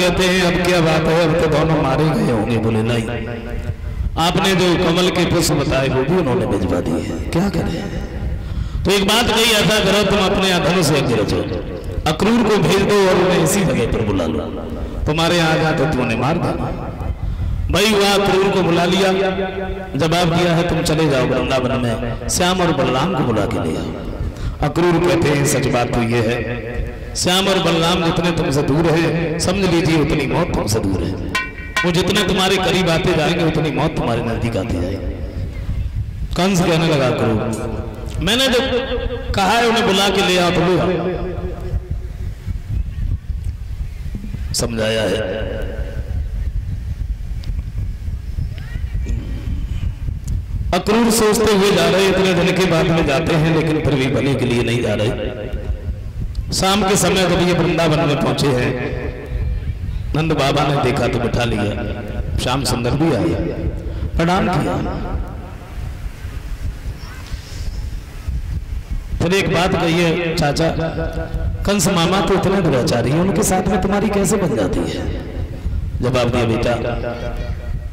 कहते हैं अब क्या बात है, अब तो दोनों मारे गए होंगे। बोले नहीं, आपने जो कमल के पुष्प बताए वो भी उन्होंने भिजवा दिए, क्या करें। तो एक बात कही, ऐसा करो तुम अपने धनुष से गिरजो, अक्रूर को भेज दो और उन्हें इसी जगह पर बुला लो, तुम्हारे यहाँ आ तो तुम्हें मार देना। भाई वह अक्रूर को बुला लिया, जवाब दिया है तुम चले जाओ वृंदावन में श्याम और बलराम को बुला के ले आओ। अक्रूर कहते हैं सच बात तो ये है, श्याम और बलराम जितने तुमसे दूर है समझ लीजिए उतनी मौत तुमसे दूर है। वो जितने तुम्हारे करीब आते जाएंगे उतनी मौत तुम्हारे नजदीक आती जाएगी। कंस कहने लगा अक्रूर, मैंने जो कहा है उन्हें बुला के ले आओ तो ले आओ, समझाया है। अक्रूर सोचते हुए जा रहे, इतने दिन के बाद में जाते हैं लेकिन फिर भी भले के लिए नहीं जा रहे। शाम के समय जब ये वृंदावन में पहुंचे हैं, नंद बाबा ने देखा तो बिठा लिया, श्याम सुंदर भी आया, प्रणाम किया। फिर एक बात कहिए चाचा, कंस मामा तो इतने दुराचारी हैं, उनके साथ में तुम्हारी कैसे बन जाती है। जवाब दिया बेटा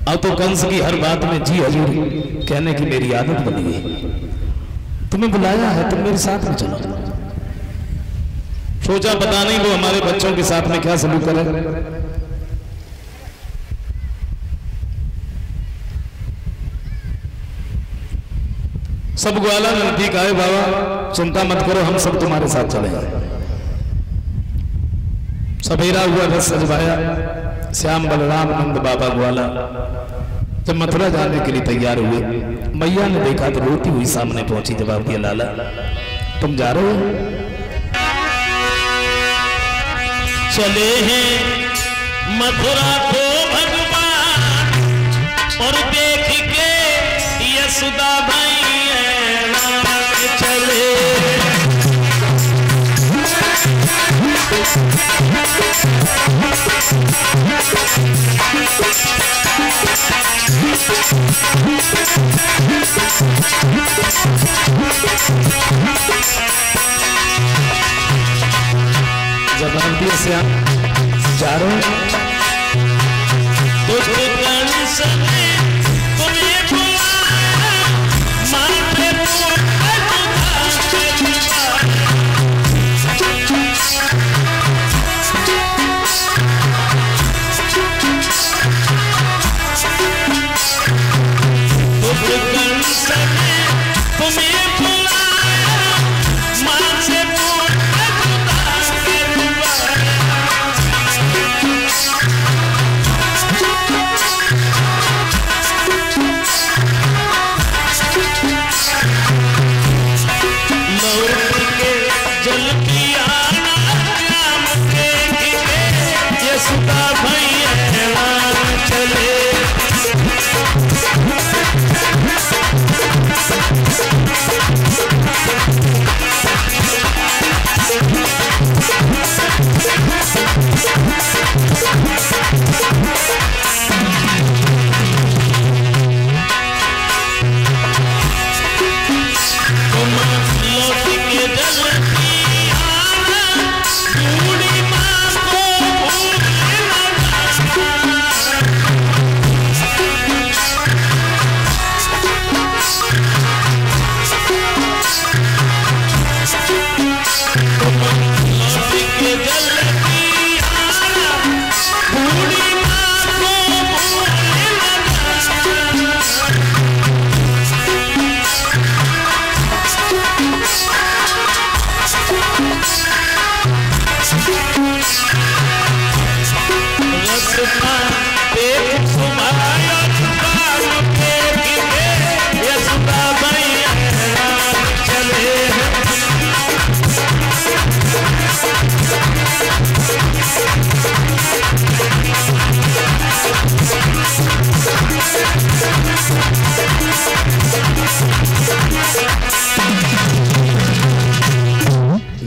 अब तो कंस की हर बात में जी हजूर कहने की मेरी आदत बन गई, तुम्हें बुलाया है तुम मेरे साथ में चलो। सोचा पता नहीं वो हमारे बच्चों के साथ में क्या सलूक करे। सब ग्वाला नजदीक आए, बाबा चिंता मत करो हम सब तुम्हारे साथ चलेंगे। सवेरा हुआ रथ सजवाया, श्याम बलराम नंद बाबा ग्वाला जब मथुरा जाने के लिए तैयार हुए, मैया ने देखा तो रोती हुई सामने पहुंची। जवाब दिया लाला तुम जा रहे हो। चले हैं मथुरा को भगवान और देख के यशोदा भैया चले। जवाब दिया श्याम जा रहे हो।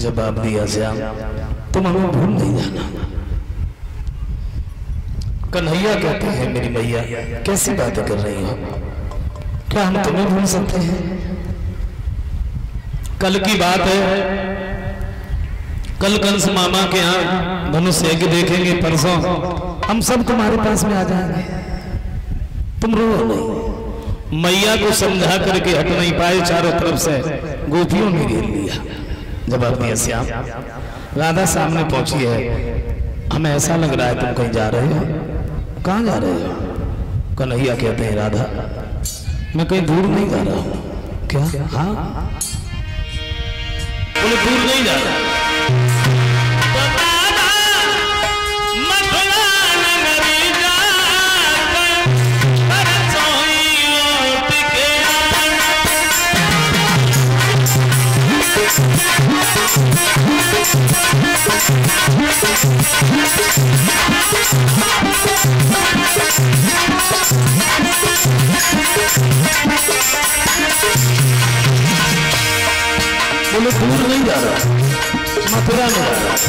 जवाब दिया श्याम तुम हमें भूल नहीं जाना। कन्हैया कहते हैं मेरी मैया कैसी बातें कर रही हो, क्या हम तुम्हें भूल सकते हैं। कल की बात है कल कंस मामा के यहाँ धनुष यज्ञ देखेंगे, परसों हम सब तुम्हारे पास में आ जाएंगे, तुम रो नहीं। मैया को समझा करके हट नहीं पाए, चारों तरफ से गोपियों ने घेर लिया। जब अपनी श्याम राधा सामने पहुंची है, हमें ऐसा लग रहा है तुम कहीं जा रहे हो, कहाँ जा रहे हो? कन्हैया कहते हैं राधा मैं कहीं दूर नहीं जा रहा हूँ। क्या? हाँ बोले दूर नहीं जा रहा। बोले दूर नहीं जा रहा, मथुरा में जा रहा।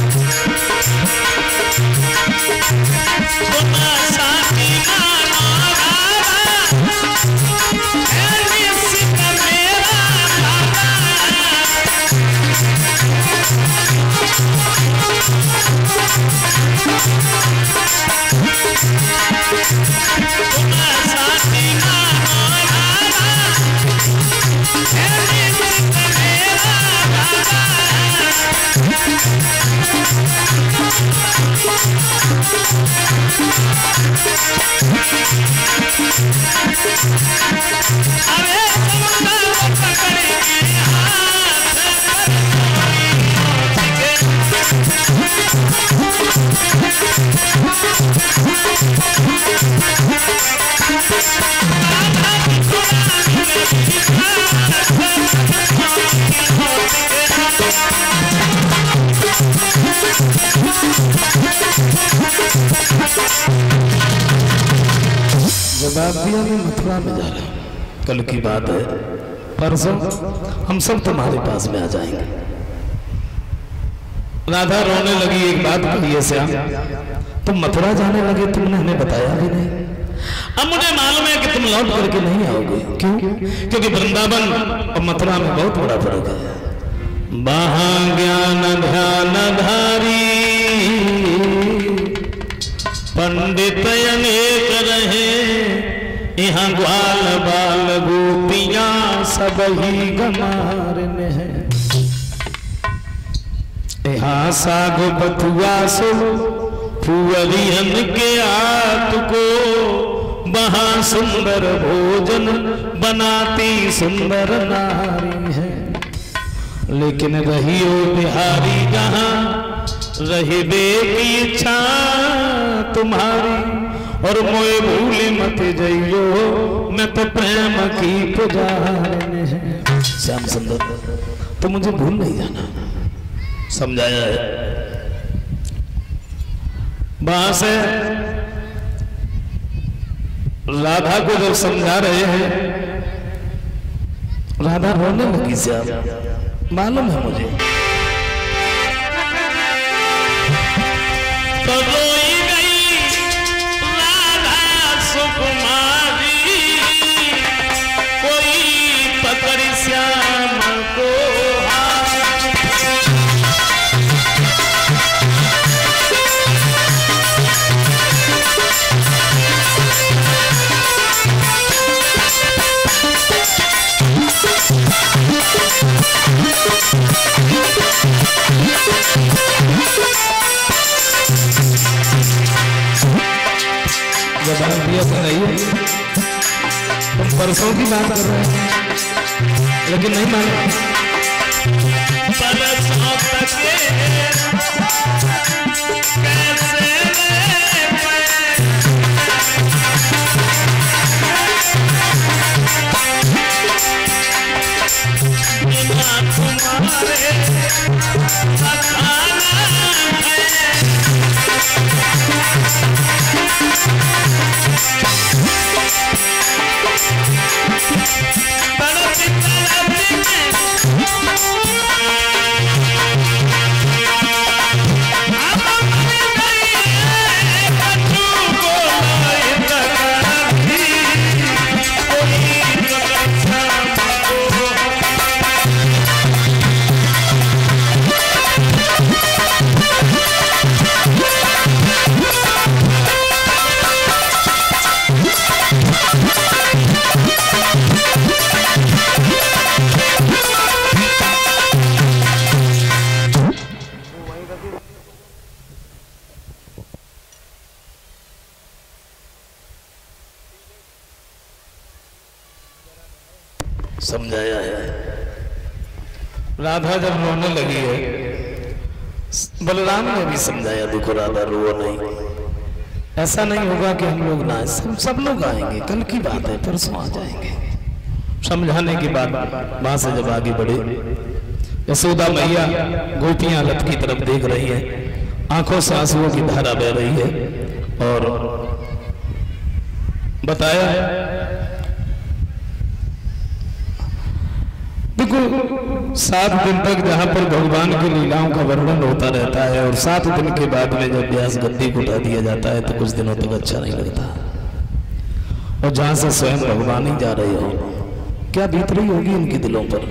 जवाब दिया मैं मथुरा में जा रहा हूँ, कल की बात है, परसों हम सब तुम्हारे पास में आ जाएंगे। राधा रोने लगी, एक बात कही है श्याम, तुम मथुरा जाने लगे, तुमने हमें बताया भी नहीं। अब मुझे मालूम है कि तुम लौट करके नहीं आओगे। क्यों? क्योंकि वृंदावन और मथुरा में बहुत बड़ा फर्क है। वहाँ ज्ञान ध्यान धारी पंडित अनेक रहे, यहाँ ग्वाल बाल गोपियां सब ही गमार में है। यहाँ साग बथुआ सो फुअरियन के आत को, वहाँ सुंदर भोजन बनाती सुंदर नारी है। लेकिन रहियो बिहारी जहाँ रहे बे की इच्छा तुम्हारी, और मोए भूले मत जइयो, मैं तो प्रेम की पुजारी है। श्याम सुंदर तो मुझे भूल नहीं जाना, समझाया है। वहां से राधा को जब समझा रहे हैं, राधा रोने लगी। श्याम मालूम है मुझे, तो रोई गई राधा सुकुमारी, कोई पकड़ श्याम को जवाब दिया तो नहीं। तुम परसों की बात कर रहे हैं, लेकिन नहीं माने। परसों तक कैसे बिना तुम्हारे समझाया है। राधा जब रोने लगी है, बलराम ने भी समझाया, देखो राधा रो नहीं, ऐसा नहीं होगा कि हम लोग ना, सब लोग आएंगे, कल की बात है, परसों आ जाएंगे। समझाने के बाद वहां से जब आगे बढ़े, यशोदा मैया गोपियां रथ की तरफ देख रही है, आंखों से आंसुओं की धारा बह रही है, और बताया देखो 7 दिन तक जहां पर भगवान की लीलाओं का वर्णन होता रहता है, और 7 दिन के बाद में जब व्यास गद्दी को उठा दिया जाता है तो कुछ दिनों तक अच्छा नहीं लगता, और जहां से स्वयं भगवान ही जा रहे हो, क्या बीत रही होगी उनके दिलों पर।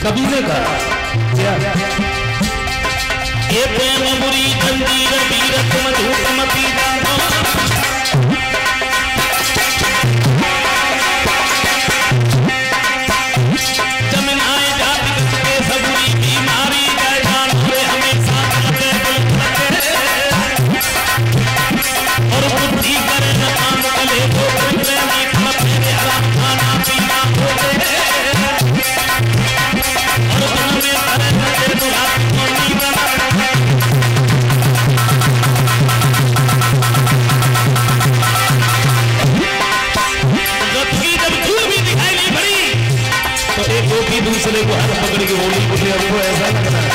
कभी ने कहा ये प्रेम बुरी जंजीर बीरत मधुप मती जमीन आए जाति के सबूरी बीमारी जाए जान हुए हमेशा और बुद्धि करे न काम कले वो प्रेमी खपे आराम खाना पीना हो गए दूसरे को हाथ पकड़ के बोली बोले, हमको ऐसा लग रहा है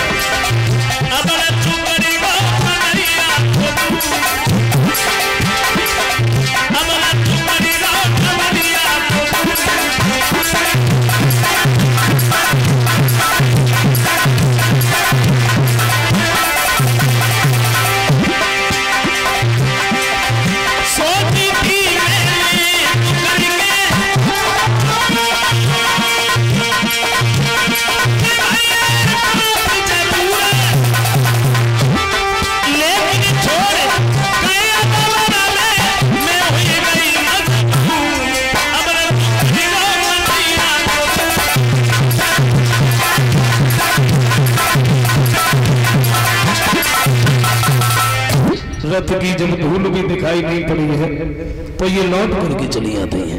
रथ की जब धूल भी दिखाई नहीं पड़ी है तो ये लौट करके चली आती है।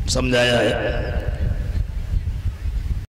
समझाया है।